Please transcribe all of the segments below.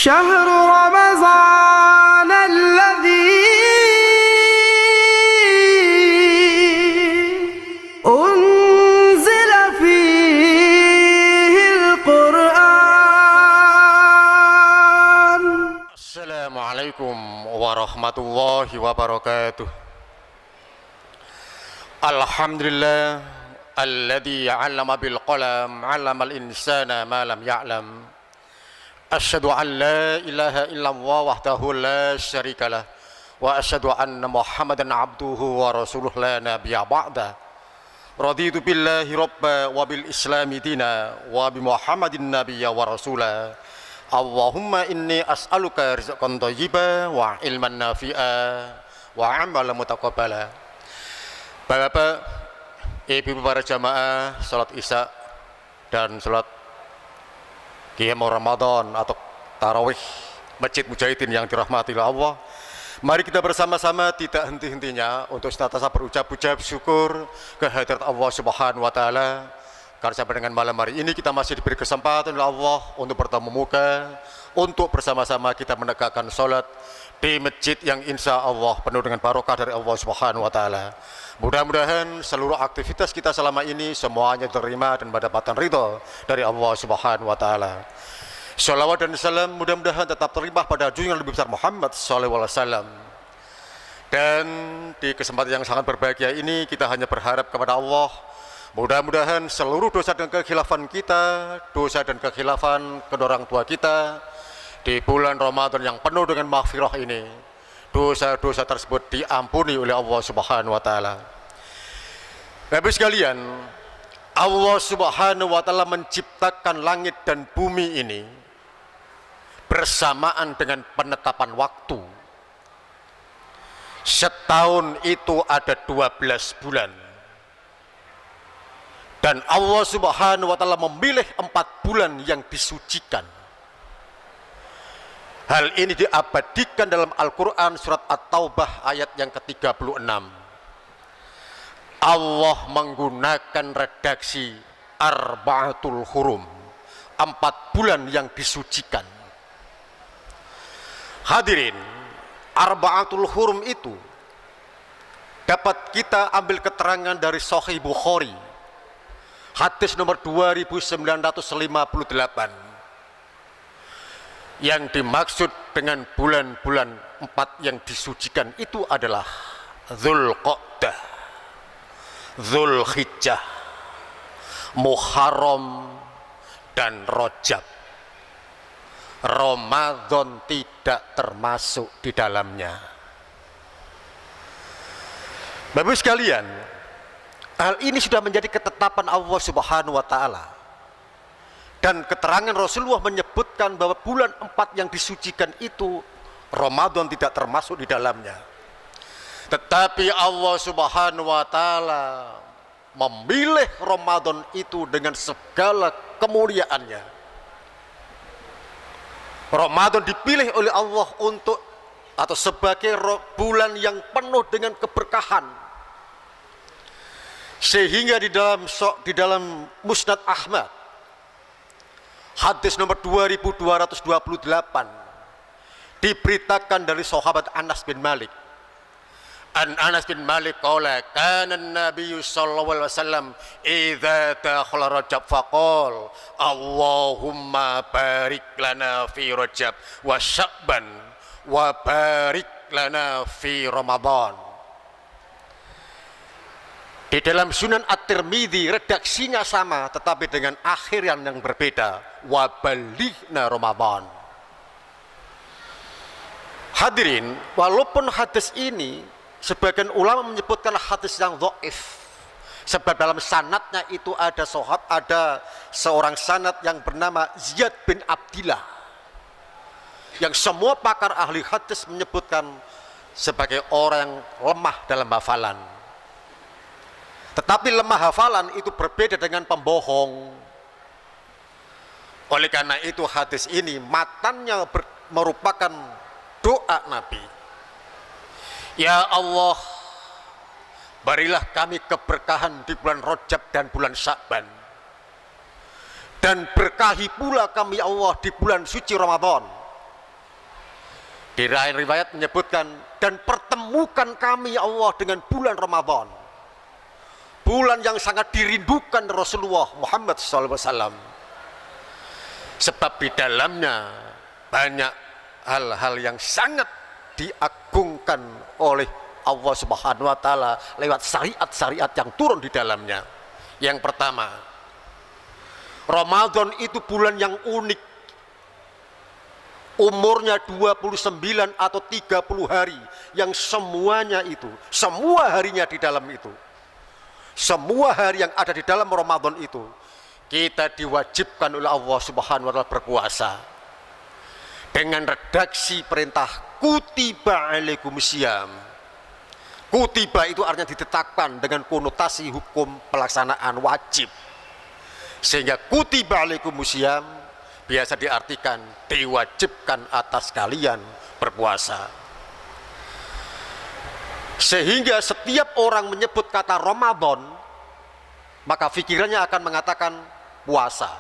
شهر رمضان الذي أنزل فيه القرآن. السلام عليكم ورحمة الله وبركاته. الحمد لله الذي علم بالقلم علم الإنسان ما لم يعلم. أشهد أن لا إله إلا الله وحده لا شريك له وأشهد أن محمدا عبده ورسوله لا نبي بعده. رضيت بالله ربا وبالإسلام دينا وبمحمد النبي ورسولا. اللهم إني أسألك رزقا طيبا وعلما نافعا وعملا متقبلا. Bapak-bapak, ibu para jamaah salat isya dan salat qiyam Ramadan atau tarawih Masjid Mujahidin yang dirahmati oleh Allah, mari kita bersama-sama tidak henti-hentinya untuk senantiasa berucap-ucap syukur kehadirat Allah Subhanahu wa taala. Karena sampai dengan malam hari ini kita masih diberi kesempatan oleh Allah untuk bertemu muka, untuk bersama-sama kita menegakkan salat di masjid yang insya Allah penuh dengan barokah dari Allah Subhanahu wa taala. Mudah-mudahan seluruh aktivitas kita selama ini semuanya diterima dan mendapatkan ridho dari Allah Subhanahu wa taala. Shalawat dan salam mudah-mudahan tetap terlimpah pada junjungan lebih besar Muhammad sallallahu alaihi wasallam. Dan di kesempatan yang sangat berbahagia ini kita hanya berharap kepada Allah, mudah-mudahan seluruh dosa dan kekhilafan kita, dosa dan kekhilafan kedua orang tua kita di bulan Ramadan yang penuh dengan maghfirah ini, dosa-dosa tersebut diampuni oleh Allah Subhanahu wa taala. Bapak sekalian, Allah Subhanahu wa taala menciptakan langit dan bumi ini bersamaan dengan penetapan waktu. Setahun itu ada 12 bulan. Dan Allah Subhanahu wa taala memilih 4 bulan yang disucikan. Hal ini diabadikan dalam Al-Quran surat At-Taubah ayat yang ke-36. Allah menggunakan redaksi Arba'atul Hurum, 4 bulan yang disucikan. Hadirin, Arba'atul Hurum itu dapat kita ambil keterangan dari Sahih Bukhari, hadis nomor 2958. Yang dimaksud dengan bulan-bulan 4 yang disucikan itu adalah Dzulqa'dah, Dzulhijjah, Muharram, dan Rajab. Ramadan tidak termasuk di dalamnya. Bapak sekalian, hal ini sudah menjadi ketetapan Allah Subhanahu wa taala. Dan keterangan Rasulullah menyebutkan bahwa bulan 4 yang disucikan itu Ramadan tidak termasuk di dalamnya. Tetapi Allah Subhanahu wa taala memilih Ramadan itu dengan segala kemuliaannya. Ramadan dipilih oleh Allah untuk atau sebagai bulan yang penuh dengan keberkahan. Sehingga di dalam Musnad Ahmad hadis nomor 2228 diberitakan dari sahabat Anas bin Malik. Anas bin Malik qala kana an-nabiy sallallahu alaihi wasallam idza dakhala Rajab faqala Allahumma barik lana fi Rajab wa Sya'ban wa barik lana fi Ramadan. Di dalam Sunan At-Tirmidzi redaksinya sama tetapi dengan akhir yang berbeda, wa balighna Ramadan. Hadirin, walaupun hadis ini sebagian ulama menyebutkan hadis yang dhaif, sebab dalam sanadnya itu ada seorang sanad yang bernama Ziyad bin Abdillah, yang semua pakar ahli hadis menyebutkan sebagai orang yang lemah dalam hafalan. Tetapi lemah hafalan itu berbeda dengan pembohong. Oleh karena itu hadis ini matannya merupakan doa Nabi. Ya Allah, berilah kami keberkahan di bulan Rajab dan bulan Sya'ban. Dan berkahi pula kami Allah di bulan suci Ramadan. Di lain riwayat menyebutkan, dan pertemukan kami ya Allah dengan bulan Ramadan, bulan yang sangat dirindukan Rasulullah Muhammad SAW, sebab di dalamnya banyak hal-hal yang sangat diagungkan oleh Allah Subhanahu wa Ta'ala lewat syariat-syariat yang turun di dalamnya. Yang pertama, Ramadan itu bulan yang unik. Umurnya 29 atau 30 hari, yang semuanya itu, semua harinya di dalam itu, semua hari yang ada di dalam Ramadan itu, kita diwajibkan oleh Allah Subhanahu wa Ta'ala berpuasa dengan redaksi perintah kutiba alaikumusiyam. Kutiba itu artinya ditetapkan dengan konotasi hukum pelaksanaan wajib, sehingga kutiba alaikumusiyam biasa diartikan diwajibkan atas kalian berpuasa. Sehingga setiap orang menyebut kata Ramadan, maka pikirannya akan mengatakan puasa.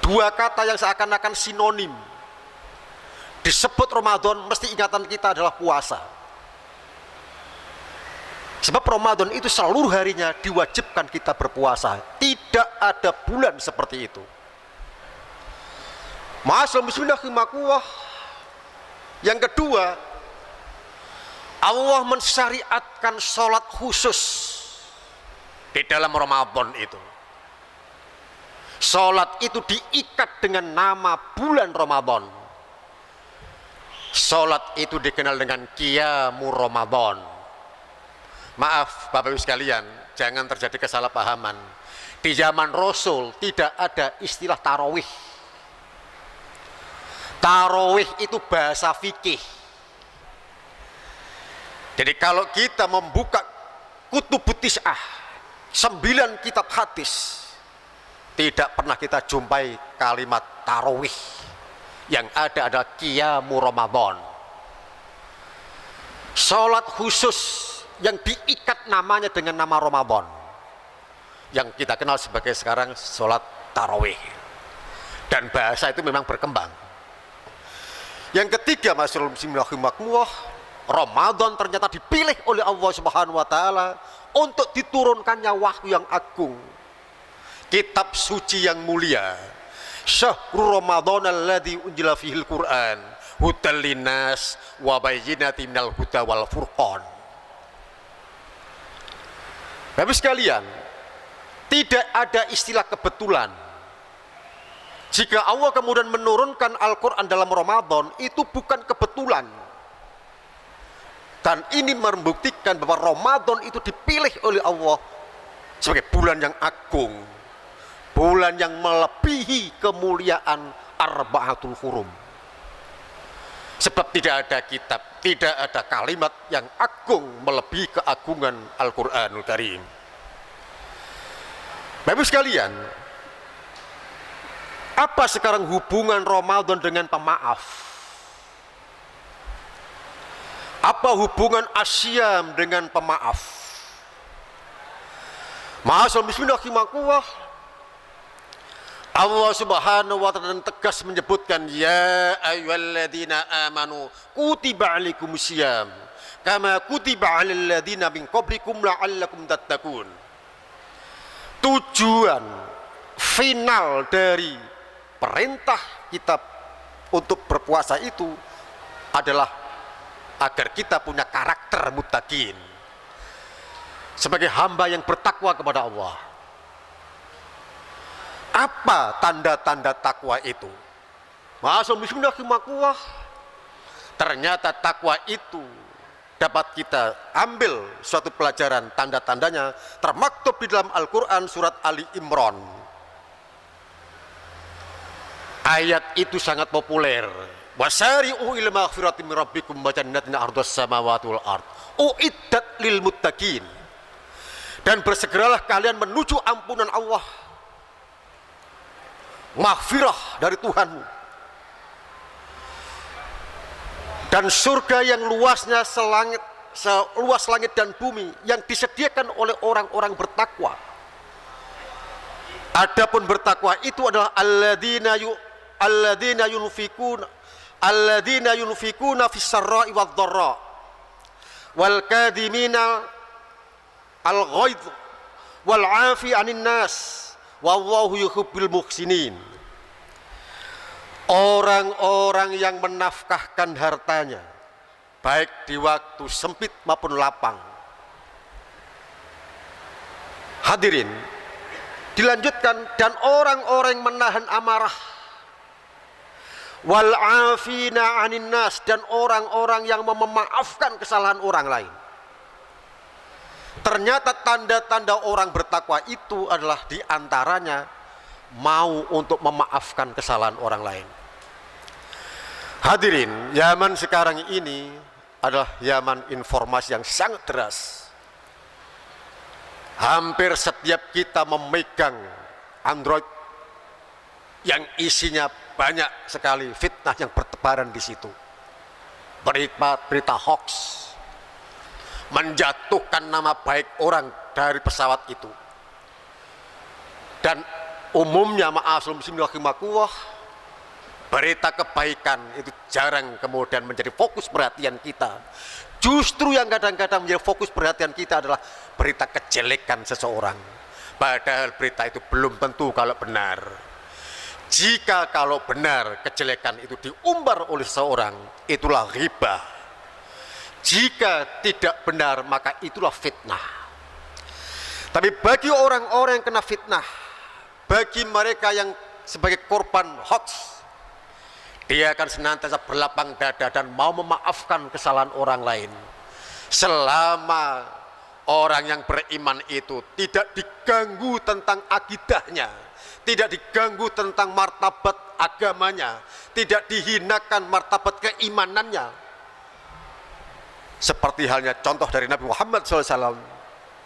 Dua kata yang seakan-akan sinonim. Disebut Ramadan, mesti ingatan kita adalah puasa. Sebab Ramadan itu seluruh harinya diwajibkan kita berpuasa. Tidak ada bulan seperti itu. Ma'asyiral muslimin rahimakumullah. Yang kedua, Allah mensyariatkan sholat khusus di dalam Ramadan itu. Sholat itu diikat dengan nama bulan Ramadan. Sholat itu dikenal dengan Qiyamul Ramadan. Maaf Bapak Ibu sekalian, jangan terjadi kesalahpahaman. Di zaman Rasul tidak ada istilah tarawih. Tarawih itu bahasa fikih. Jadi kalau kita membuka Kutubut Tis'ah, 9 kitab hadis, tidak pernah kita jumpai kalimat tarawih. Yang ada adalah Qiyamul Ramadan, sholat khusus yang diikat namanya dengan nama Ramadan, yang kita kenal sebagai sekarang sholat tarawih. Dan bahasa itu memang berkembang. Yang ketiga, Ma'asyiral muslimin rahimakumullah, Ramadan ternyata dipilih oleh Allah Subhanahu wa Ta'ala untuk diturunkannya wahyu yang agung, kitab suci yang mulia. Syahrul Ramadan alladzi unzila fihil Qur'an hudal linnas wa bayyinatin minal huda wal furqan. Bapak sekalian, tidak ada istilah kebetulan. Jika Allah kemudian menurunkan Al-Quran dalam Ramadan, itu bukan kebetulan. Dan ini membuktikan bahwa Ramadan itu dipilih oleh Allah sebagai bulan yang agung, bulan yang melebihi kemuliaan Arba'atul Hurum. Sebab tidak ada kitab, tidak ada kalimat yang agung melebihi keagungan Al-Quranul Karim. Bapak sekalian, apa sekarang hubungan Ramadan dengan pemaaf? Apa hubungan asyam dengan pemaaf? Ma'asyiral muslimin rahimakumullah, Allah Subhanahu wa Ta'ala tegas menyebutkan, ya ayyuhalladzina amanu kutiba alaikumusiyam kama kutiba alal ladzina min qablikum la'allakum tattaqun. Tujuan final dari perintah kita untuk berpuasa itu adalah agar kita punya karakter muttaqin, sebagai hamba yang bertakwa kepada Allah. Apa tanda-tanda takwa itu? Ma'asyiral muslimin rahimakumullah, ternyata takwa itu dapat kita ambil suatu pelajaran, tanda-tandanya termaktub di dalam Al-Quran surat Ali Imran. Ayat itu sangat populer. Wasari'u ila maghfiratin min rabbikum wa jannatin 'ardhas samawati wal ard uiddat lil muttaqin. Dan bersegeralah kalian menuju ampunan Allah, maghfirah dari Tuhanmu, dan surga yang luasnya seluas langit dan bumi, yang disediakan oleh orang-orang bertakwa. Adapun bertakwa itu adalah alladzina yunfikun alladzina yunfikuna fis sarra'i wad dharra wal kadhimina al ghaidh wal 'afi 'anil nas wallahu yuhibbul muhsinin. Orang-orang yang menafkahkan hartanya baik di waktu sempit maupun lapang. Hadirin, dilanjutkan, dan orang-orang yang menahan amarah, wal 'afina 'anil nas, dan orang-orang yang memaafkan kesalahan orang lain. Ternyata tanda-tanda orang bertakwa itu adalah diantaranya mau untuk memaafkan kesalahan orang lain. Hadirin, zaman sekarang ini adalah zaman informasi yang sangat deras. Hampir setiap kita memegang Android yang isinya banyak sekali fitnah yang bertebaran di situ. Berita hoax, menjatuhkan nama baik orang dari pesawat itu. Dan umumnya, ma'asyiral muslimin rahimakumullah, berita kebaikan itu jarang kemudian menjadi fokus perhatian kita. Justru yang kadang-kadang menjadi fokus perhatian kita adalah berita kejelekan seseorang. Padahal berita itu belum tentu kalau benar. Jika kalau benar kejelekan itu diumbar oleh seseorang, itulah ghibah. Jika tidak benar, maka itulah fitnah. Tapi bagi orang-orang yang kena fitnah, bagi mereka yang sebagai korban hoax, dia akan senantiasa berlapang dada dan mau memaafkan kesalahan orang lain. Selama orang yang beriman itu tidak diganggu tentang akidahnya, tidak diganggu tentang martabat agamanya, tidak dihinakan martabat keimanannya. Seperti halnya contoh dari Nabi Muhammad SAW,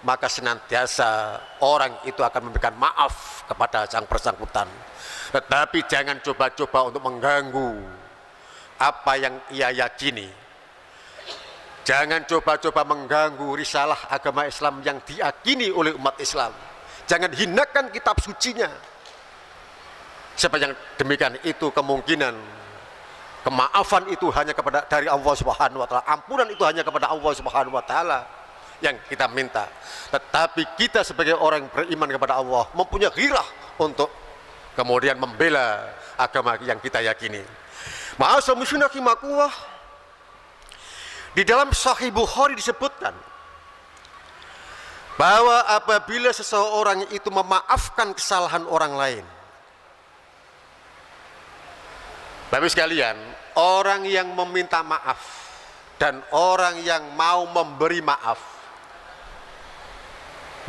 maka senantiasa orang itu akan memberikan maaf kepada sang bersangkutan. Tetapi jangan coba-coba untuk mengganggu apa yang ia yakini. Jangan coba-coba mengganggu risalah agama Islam yang diyakini oleh umat Islam. Jangan hinakan kitab sucinya. Sebab yang demikian itu kemungkinan kemaafan itu hanya kepada dari Allah Subhanahu wa taala, ampunan itu hanya kepada Allah Subhanahu wa taala yang kita minta. Tetapi kita sebagai orang yang beriman kepada Allah mempunyai ghirah untuk kemudian membela agama yang kita yakini. Ma'asyiral muslimin rahimakumullah, di dalam Sahih Bukhari disebutkan bahwa apabila seseorang itu memaafkan kesalahan orang lain, Bapak sekalian, orang yang meminta maaf dan orang yang mau memberi maaf,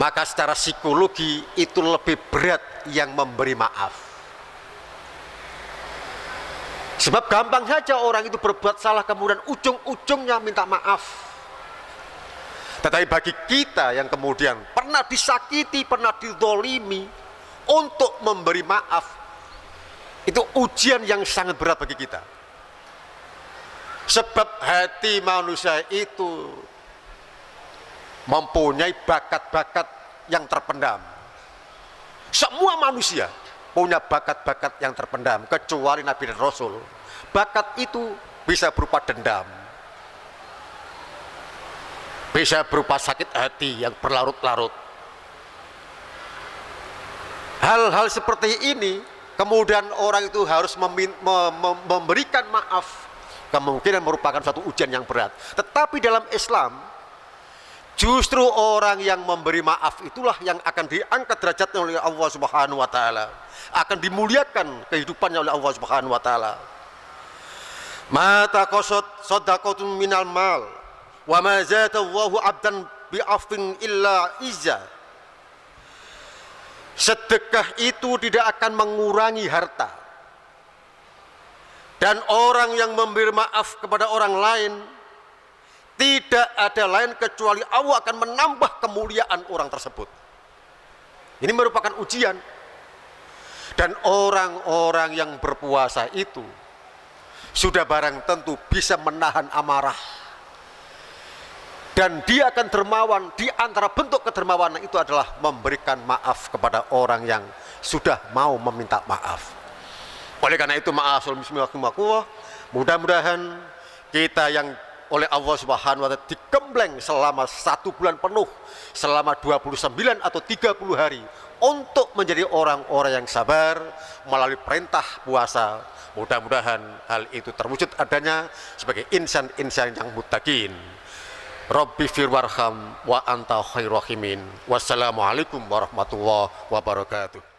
maka secara psikologi itu lebih berat yang memberi maaf. Sebab gampang saja orang itu berbuat salah kemudian ujung-ujungnya minta maaf. Tetapi bagi kita yang kemudian pernah disakiti, pernah dizolimi, untuk memberi maaf, itu ujian yang sangat berat bagi kita. Sebab hati manusia itu mempunyai bakat-bakat yang terpendam. Semua manusia punya bakat-bakat yang terpendam, kecuali Nabi dan Rasul. Bakat itu bisa berupa dendam, bisa berupa sakit hati yang berlarut-larut. Hal-hal seperti ini kemudian orang itu harus memberikan maaf, kemungkinan merupakan suatu ujian yang berat. Tetapi dalam Islam, justru orang yang memberi maaf itulah yang akan diangkat derajatnya oleh Allah Subhanahu wa taala, akan dimuliakan kehidupannya oleh Allah Subhanahu wa taala. Mata qasad sadaqatun minal mal wa ma zadallahu 'abdan bi'afin illa izza. Sedekah itu tidak akan mengurangi harta. Dan orang yang memberi maaf kepada orang lain, tidak ada lain kecuali Allah akan menambah kemuliaan orang tersebut. Ini merupakan ujian. Dan orang-orang yang berpuasa itu sudah barang tentu bisa menahan amarah. Dan dia akan dermawan. Di antara bentuk kedermawanan itu adalah memberikan maaf kepada orang yang sudah mau meminta maaf. Oleh karena itu, ma'asyarul muslimin, mudah-mudahan kita yang oleh Allah Subhanahu wa Ta'ala digembleng selama 1 bulan penuh, selama 29 atau 30 hari untuk menjadi orang-orang yang sabar melalui perintah puasa. Mudah-mudahan hal itu terwujud adanya sebagai insan-insan yang muttaqin. Rabbi fir warham wa anta khairur rahimin. Wassalamualaikum warahmatullahi wabarakatuh.